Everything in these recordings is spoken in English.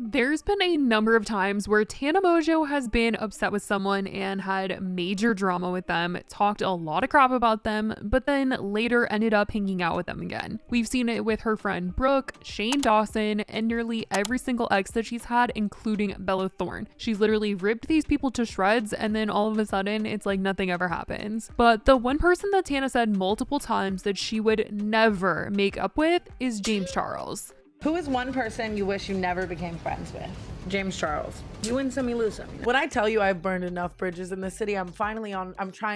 There's been a number of times where TANA Mongeau has been upset with someone and had major drama with them, talked a lot of crap about them, but then later ended up hanging out with them again. We've seen it with her friend Brooke, Shane Dawson, and nearly every single ex that she's had, including Bella Thorne. She's literally ripped these people to shreds, and then all of a sudden, it's like nothing ever happens. But the one person that Tana said multiple times that she would never make up with is James Charles. Who is one person you wish you never became friends with? James Charles. You win some, you lose some. When I tell you I've burned enough bridges in the city, I'm trying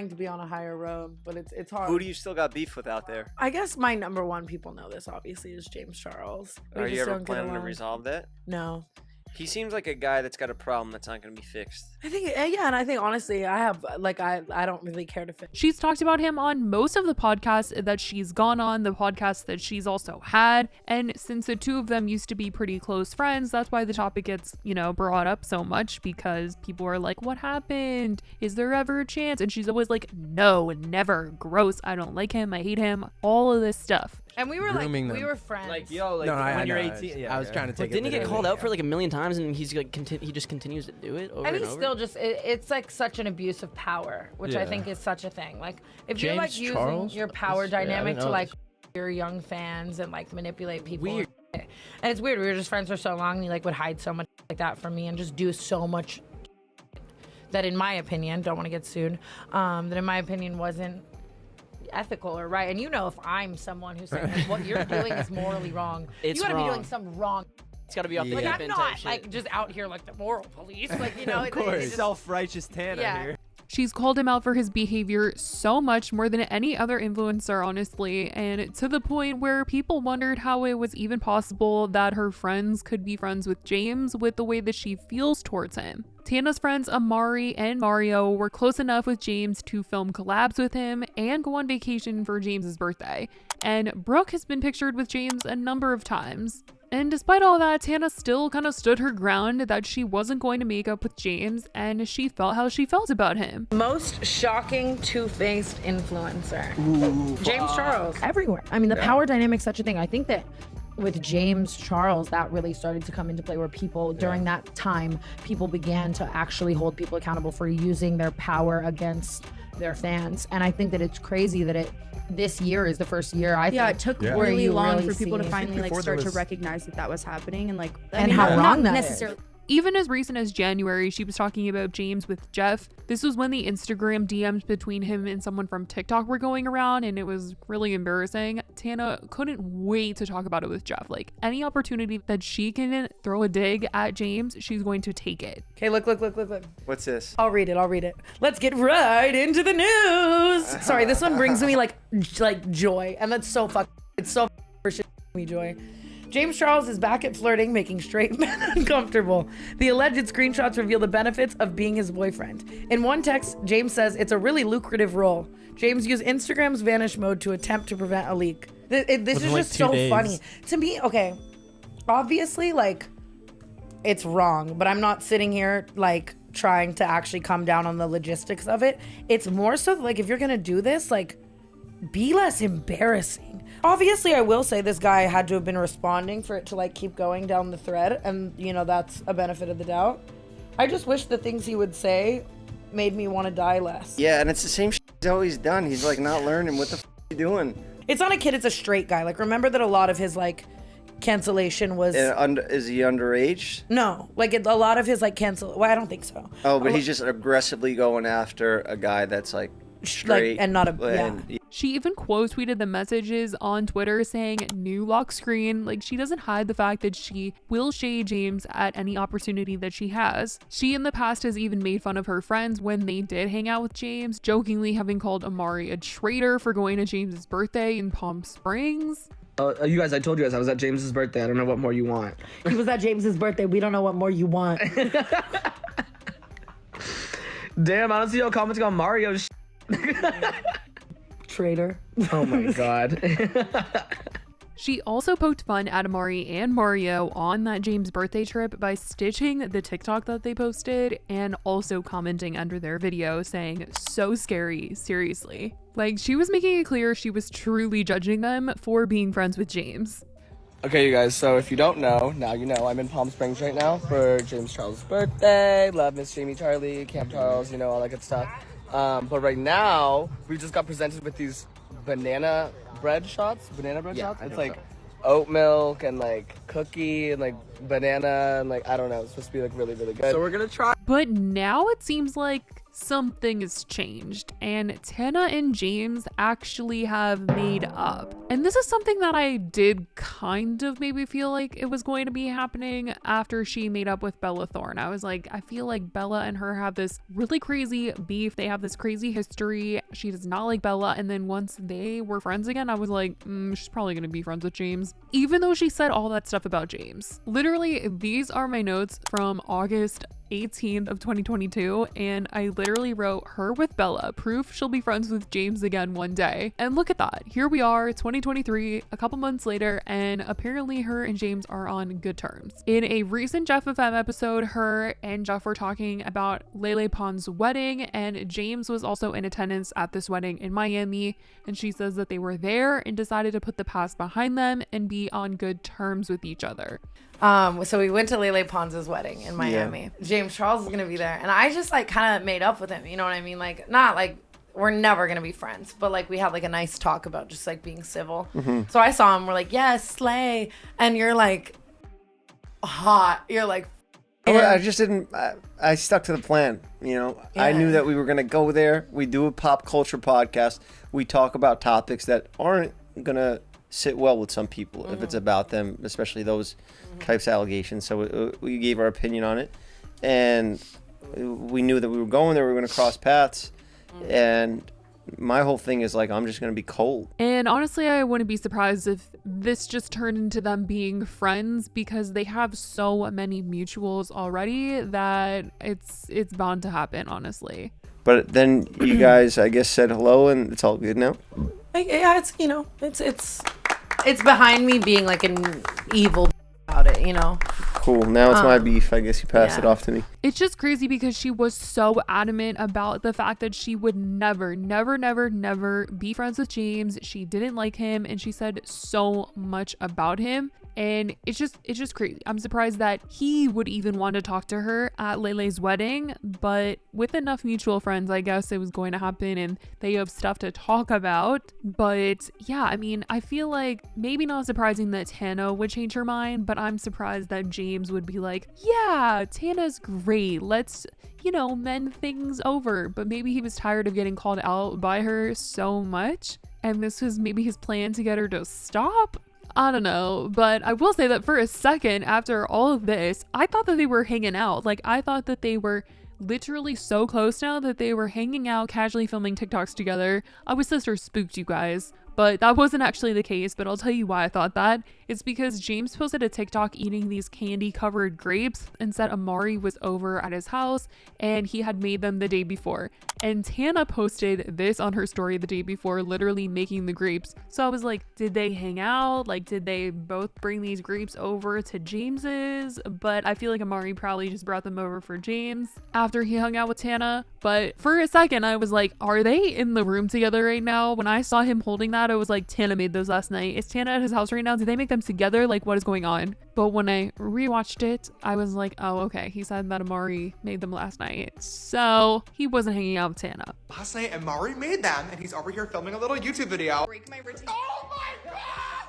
to be on a higher road, but it's hard. Who do you still got beef with out there? I guess my number one, people know this obviously, is James Charles. Are you ever planning to resolve that? No. He seems like a guy that's got a problem that's not going to be fixed. I think, yeah, and I think honestly, I don't really care to fix. She's talked about him on most of the podcasts that she's gone on, the podcasts that she's also had, and since the two of them used to be pretty close friends, that's why the topic gets, brought up so much, because people are like, what happened? Is there ever a chance? And she's always like, no, never, gross, I don't like him, I hate him, all of this stuff. And we were we were friends. When you're 18. Yeah, I was trying to take it. Didn't he get called out for like a million times, and he's like he just continues to do it over and over? Still just it's like such an abuse of power, which I think is such a thing. Like if James you're like Charles? using your power dynamic to like your young fans and like manipulate people. Weird. And it's weird. We were just friends for so long, and he like would hide so much like that from me and just do so much that, in my opinion, don't want to get sued. That in my opinion wasn't ethical or right. And if I'm someone who's saying like, what you're doing is morally wrong, It's you gotta wrong. be doing some wrong. It's got to be off the Like deep I'm end not type shit. like just out here like the moral police. Like Of course. just, Self-righteous Tana here. She's called him out for his behavior so much more than any other influencer, honestly, and to the point where people wondered how it was even possible that her friends could be friends with James with the way that she feels towards him. Tana's friends Amari and Mario were close enough with James to film collabs with him and go on vacation for James's birthday. And Brooke has been pictured with James a number of times. And despite all that, Tana still kind of stood her ground that she wasn't going to make up with James, and she felt how she felt about him. Most shocking two-faced influencer. James Charles. Everywhere. I mean, the power dynamic's such a thing. I think that with James Charles, that really started to come into play, where people during that time, people began to actually hold people accountable for using their power against their fans. And I think that it's crazy that this year is the first year it took really long for people to see- finally like start to recognize that was happening and how wrong that necessarily. Even as recent as January, she was talking about James with Jeff. This was when the Instagram DMs between him and someone from TikTok were going around, and it was really embarrassing. Tana couldn't wait to talk about it with Jeff. Like, any opportunity that she can throw a dig at James, she's going to take it. Okay, look. What's this? I'll read it. Let's get right into the news. Sorry, this one brings me like joy, and that's so it's so for shit me joy. James Charles is back at flirting, making straight men uncomfortable. The alleged screenshots reveal the benefits of being his boyfriend. In one text, James says it's a really lucrative role. James used Instagram's vanish mode to attempt to prevent a leak. This is just so funny. To me, okay, obviously, like, it's wrong, but I'm not sitting here, like, trying to actually come down on the logistics of it. It's more so, like, if you're gonna do this, like, be less embarrassing. Obviously, I will say this guy had to have been responding for it to like keep going down the thread, and that's a benefit of the doubt. I just wish the things he would say made me want to die less. Yeah, and it's the same shit he's always done. He's like not learning. What the f*** you doing? It's not a kid, it's a straight guy. Like, remember that a lot of his like cancellation was is he underage? No, like a lot of his like well, I don't think so. Oh, but he's just aggressively going after a guy that's like straight and not a She even quote tweeted the messages on Twitter saying new lock screen. Like, she doesn't hide the fact that she will shade James at any opportunity that she has. She in the past has even made fun of her friends when they did hang out with James, jokingly having called Amari a traitor for going to James's birthday in Palm Springs. You guys, I told you guys I was at James's birthday. I don't know what more you want. He was at James's birthday. We don't know what more you want. Damn, I don't see y'all commenting on Mario's Traitor. Oh my god. She also poked fun at Amari and Mario on that James birthday trip by stitching the TikTok that they posted and also commenting under their video saying, so scary, seriously. Like, she was making it clear she was truly judging them for being friends with James. Okay, you guys, so if you don't know, now you know. I'm in Palm Springs right now for James Charles' birthday. Love Miss Jamie Charlie, Camp Charles, all that good stuff. But right now, we just got presented with these banana bread shots. It's like oat milk and like cookie and like banana and like, I don't know. It's supposed to be like really, really good. So we're gonna try. But now it seems like something has changed and Tana and James actually have made up. And this is something that I did kind of maybe feel like it was going to be happening after she made up with Bella Thorne. I was like, I feel like Bella and her have this really crazy beef. They have this crazy history. She does not like Bella. And then once they were friends again, I was like, she's probably going to be friends with James. Even though she said all that stuff about James. Literally, these are my notes from August 18th of 2022, and I literally wrote her with Bella, proof she'll be friends with James again one day. And look at that, here we are 2023, a couple months later, and apparently her and James are on good terms. In a recent Jeff FM episode, her and Jeff were talking about Lele Pond's wedding, and James was also in attendance at this wedding in Miami, and she says that they were there and decided to put the past behind them and be on good terms with each other. So we went to Lele Pons' wedding in Miami. Yeah. James Charles is gonna be there, and I just like kind of made up with him. You know what I mean? Like, not like we're never gonna be friends, but like we had like a nice talk about just like being civil. Mm-hmm. So I saw him. We're like, yes, slay, and you're like hot. You're like. I just didn't. I stuck to the plan. Yeah. I knew that we were gonna go there. We do a pop culture podcast. We talk about topics that aren't gonna sit well with some people if it's about them, especially those types of allegations. So we gave our opinion on it, and we knew that we were going there. We were going to cross paths, and my whole thing is like, I'm just going to be cold. And honestly, I wouldn't be surprised if this just turned into them being friends, because they have so many mutuals already that it's bound to happen, honestly. But then you guys, I guess, said hello, and it's all good now. Yeah, it's behind me being like an evil about it, Cool. Now it's my beef. I guess you passed it off to me. It's just crazy because she was so adamant about the fact that she would never be friends with James. She didn't like him, and she said so much about him. And it's just crazy. I'm surprised that he would even want to talk to her at Lele's wedding, but with enough mutual friends, I guess it was going to happen and they have stuff to talk about. But yeah, I mean, I feel like maybe not surprising that Tana would change her mind, but I'm surprised that James would be like, yeah, Tana's great. Let's, mend things over. But maybe he was tired of getting called out by her so much, and this was maybe his plan to get her to stop. I don't know, but I will say that for a second after all of this, I thought that they were hanging out. Like, I thought that they were literally so close now that they were hanging out, casually filming TikToks together. I was sister spooked, you guys. But that wasn't actually the case, but I'll tell you why I thought that. It's because James posted a TikTok eating these candy-covered grapes and said Amari was over at his house and he had made them the day before. And Tana posted this on her story the day before, literally making the grapes. So I was like, did they hang out? Like, did they both bring these grapes over to James's? But I feel like Amari probably just brought them over for James after he hung out with Tana. But for a second, I was like, are they in the room together right now? When I saw him holding that, I was like, Tana made those last night. Is Tana at his house right now? Did they make them together? Like, what is going on? But when I rewatched it, I was like, oh, okay. He said that Amari made them last night. So he wasn't hanging out with Tana. Last night, Amari made them, and he's over here filming a little YouTube video. Break my routine. Oh my god!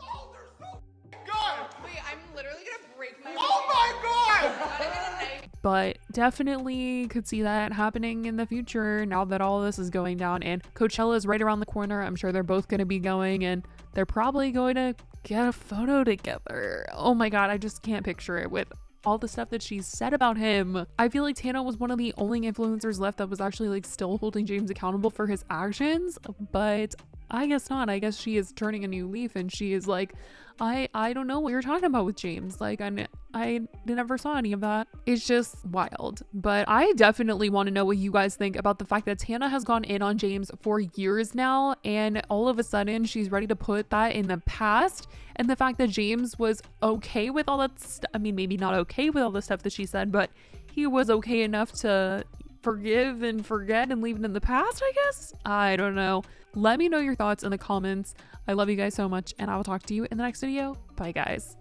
Oh, they're so good! Wait, I'm literally gonna break my Oh my god! But definitely could see that happening in the future now that all this is going down, and Coachella is right around the corner. I'm sure they're both going to be going, and they're probably going to get a photo together. Oh my god, I just can't picture it with all the stuff that she's said about him. I feel like Tana was one of the only influencers left that was actually like still holding James accountable for his actions, but I guess not. I guess she is turning a new leaf and she is like, I don't know what you're talking about with James. Like, I never saw any of that. It's just wild. But I definitely want to know what you guys think about the fact that Tana has gone in on James for years now, and all of a sudden she's ready to put that in the past. And the fact that James was okay with all that I mean, maybe not okay with all the stuff that she said, but he was okay enough to forgive and forget and leave it in the past, I guess? I don't know. Let me know your thoughts in the comments. I love you guys so much, and I will talk to you in the next video. Bye, guys.